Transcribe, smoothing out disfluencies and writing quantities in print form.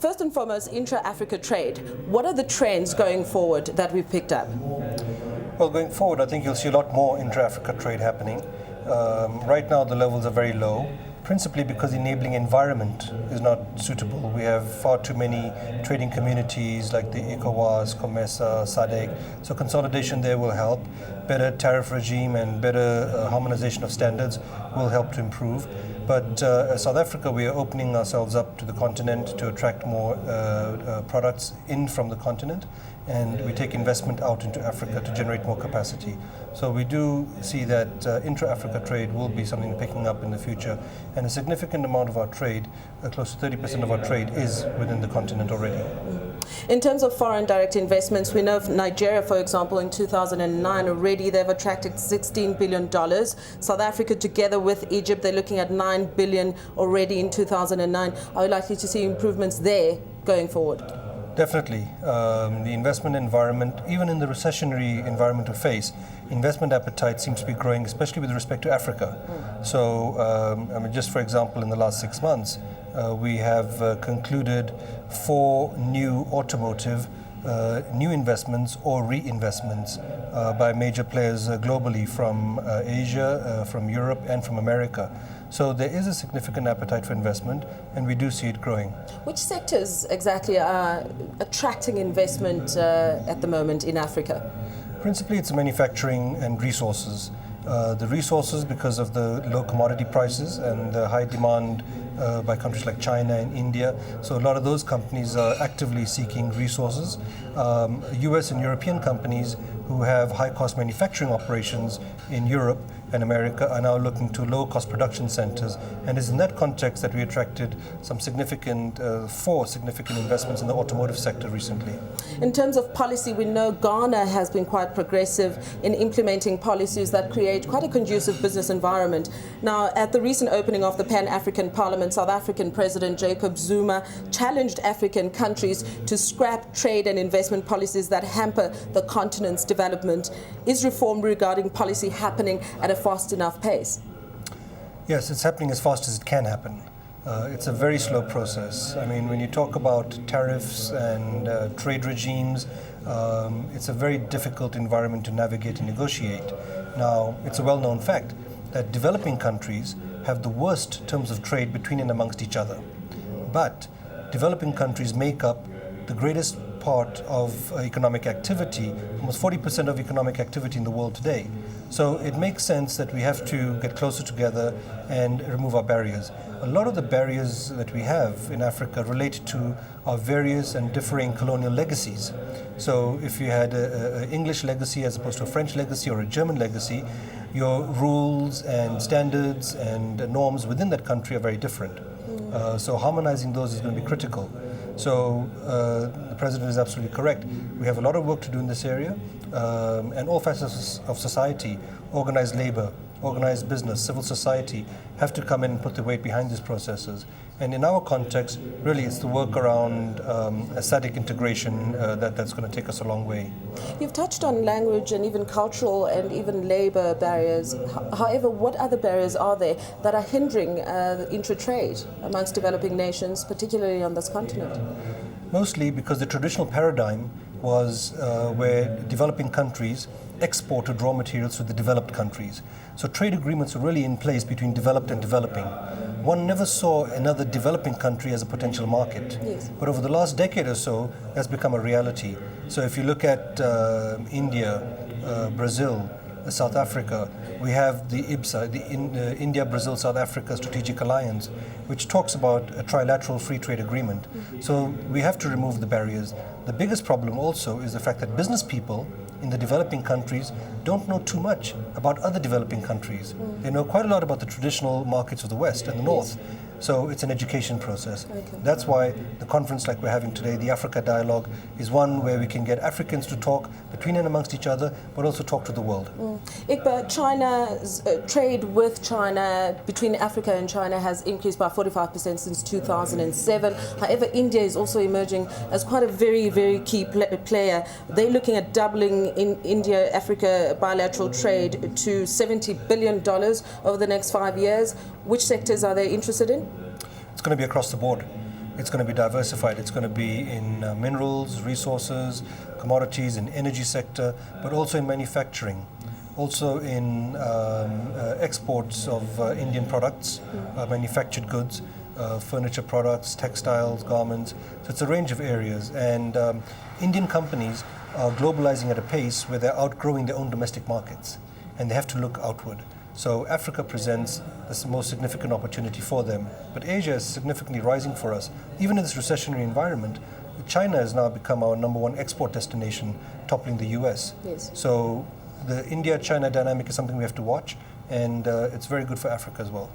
First and foremost, intra-Africa trade. What are the trends going forward that we've picked up? Well, going forward, I think you'll see a lot more intra-Africa trade happening. Right now, the levels are very low, principally because the enabling environment is not suitable. We have far too many trading communities like the ECOWAS, COMESA, SADC. So consolidation there will help. Better tariff regime and better harmonization of standards will help to improve. But as South Africa, we are opening ourselves up to the continent to attract more products in from the continent, and we take investment out into Africa to generate more capacity. So we do see that intra-Africa trade will be something picking up in the future, and a significant amount of our trade, close to 30% of our trade, is within the continent already. In terms of foreign direct investments, we know Nigeria, for example, in 2009 already they've attracted $16 billion. South Africa, together with Egypt, they're looking at $9 billion already in 2009. Are we likely to see improvements there going forward? Definitely. The investment environment, even in the recessionary environment we face, investment appetite seems to be growing, especially with respect to Africa. So, I mean, just for example, in the last 6 months, we have concluded 4 new automotive new investments or reinvestments by major players globally from Asia, from Europe, and from America. So there is a significant appetite for investment, and we do see it growing. Which sectors exactly are attracting investment at the moment in Africa? Principally, it's manufacturing and resources. The resources, because of the low commodity prices and the high demand by countries like China and India. So a lot of those companies are actively seeking resources. US and European companies who have high-cost manufacturing operations in Europe and America are now looking to low-cost production centers, and it's in that context that we attracted some significant, 4 significant investments in the automotive sector recently. In terms of policy, we know Ghana has been quite progressive in implementing policies that create quite a conducive business environment. Now, at the recent opening of the Pan-African Parliament, South African President Jacob Zuma challenged African countries to scrap trade and investment policies that hamper the continent's development. Is reform regarding policy happening at a fast enough pace? Yes, it's happening as fast as it can happen. It's a very slow process. I mean, when you talk about tariffs and trade regimes, it's a very difficult environment to navigate and negotiate. Now, it's a well-known fact that developing countries have the worst terms of trade between and amongst each other. But developing countries make up the greatest part of economic activity, almost 40% of economic activity in the world today. So it makes sense that we have to get closer together and remove our barriers. A lot of the barriers that we have in Africa relate to our various and differing colonial legacies. So if you had an English legacy as opposed to a French legacy or a German legacy, your rules and standards and norms within that country are very different. So harmonizing those is going to be critical. So the President is absolutely correct. We have a lot of work to do in this area, and all facets of society, organized labor, organized business, civil society, have to come in and put their weight behind these processes. And in our context, really it's the work around SADC integration that's going to take us a long way. You've touched on language and even cultural and even labor barriers. However, what other barriers are there that are hindering intra-trade amongst developing nations, particularly on this continent? Mostly because the traditional paradigm was where developing countries exported raw materials to the developed countries. So trade agreements were really in place between developed and developing. One never saw another developing country as a potential market. Yes. But over the last decade or so, that's become a reality. So if you look at India, Brazil, South Africa, we have the IBSA, the India, Brazil, South Africa Strategic Alliance, which talks about a trilateral free trade agreement. So we have to remove the barriers. The biggest problem also is the fact that business people in the developing countries don't know too much about other developing countries. They know quite a lot about the traditional markets of the West and the North. So it's an education process. Okay. That's why the conference like we're having today, the Africa Dialogue, is one where we can get Africans to talk between and amongst each other, but also talk to the world. Iqbal, China's trade with China, between Africa and China, has increased by 45% since 2007. However, India is also emerging as quite a very, very key player. They're looking at doubling in India-Africa bilateral trade to $70 billion over the next 5 years. Which sectors are they interested in? It's going to be across the board. it's going to be diversified. It's going to be in minerals, resources, commodities, in energy sector, but also in manufacturing, also in exports of Indian products, manufactured goods, furniture products, textiles, garments. So it's a range of areas. And Indian companies are globalizing at a pace where they're outgrowing their own domestic markets, and they have to look outward. So Africa presents the most significant opportunity for them. But Asia is significantly rising for us. Even in this recessionary environment, China has now become our #1 export destination, toppling the US. Yes. So the India-China dynamic is something we have to watch, and it's very good for Africa as well.